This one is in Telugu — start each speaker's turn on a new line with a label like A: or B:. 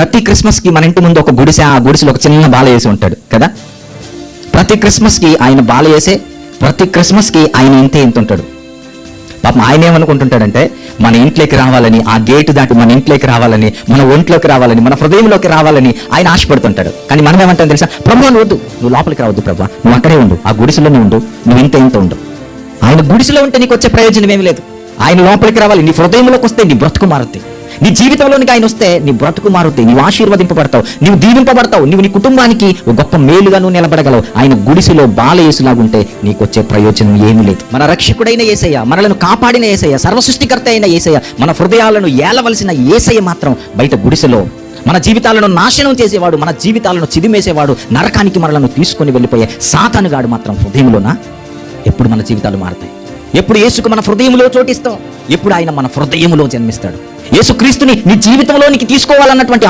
A: ప్రతి క్రిస్మస్కి మన ఇంటి ముందు ఒక గుడిసె, ఆ గుడిసెలో ఒక చిన్న బాల వేసి ఉంటాడు కదా. ప్రతి క్రిస్మస్కి ఆయన బాల వేసే, ప్రతి క్రిస్మస్కి ఆయన ఇంత ఉంటాడు. పాపం ఆయన ఏమనుకుంటుంటాడంటే మన ఇంట్లోకి రావాలని, ఆ గేటు దాటి మన ఇంట్లోకి రావాలని, మన ఒంట్లోకి రావాలని, మన హృదయంలోకి రావాలని ఆయన ఆశపడుతుంటాడు. కానీ మనం ఏమంటాం తెలుసా? ప్రభు నువ్వు వద్దు, నువ్వు లోపలికి రావద్దు ప్రభు, నువ్వు అక్కడే ఉండు, ఆ గుడిసెలోనే ఉండు, నువ్వు ఇంత ఉండు. ఆయన గుడిసెలో ఉంటే నీకు వచ్చే ప్రయోజనం ఏమీ లేదు. ఆయన లోపలికి రావాలి, నీ హృదయంలోకి వస్తే నీ బ్రతుకు మారుతాయి. నీ జీవితంలోనికి ఆయన వస్తే నీ బ్రతుకు మారుతాయి, నీవు ఆశీర్వదింపబడతావు, నీవు దీవింపబడతావు, నీవు నీ కుటుంబానికి ఒక గొప్ప మేలుగా నువ్వు నిలబడగలవు. ఆయన గుడిసెలో బాలయేసులాగుంటే నీకు వచ్చే ప్రయోజనం ఏమీ లేదు. మన రక్షకుడైన యేసయ్య, మనలను కాపాడిన యేసయ్య, సర్వసృష్టికర్త అయిన యేసయ్య, మన హృదయాలను ఏలవలసిన యేసయ్య మాత్రం బయట గుడిసెలో మన జీవితాలను నాశనం చేసేవాడు, మన జీవితాలను చిదిమేసేవాడు, నరకానికి మనలను తీసుకొని వెళ్ళిపోయే సాతానుగాడు మాత్రం హృదయంలోన ఎప్పుడు మన జీవితాలు మారుతాయి. ఎప్పుడు యేసుకు మన హృదయంలో చోటిస్తాం, ఎప్పుడు ఆయన మన హృదయంలో జన్మిస్తాడు. యేసుక్రీస్తుని నీ జీవితంలోనికి తీసుకోవాలన్నటువంటి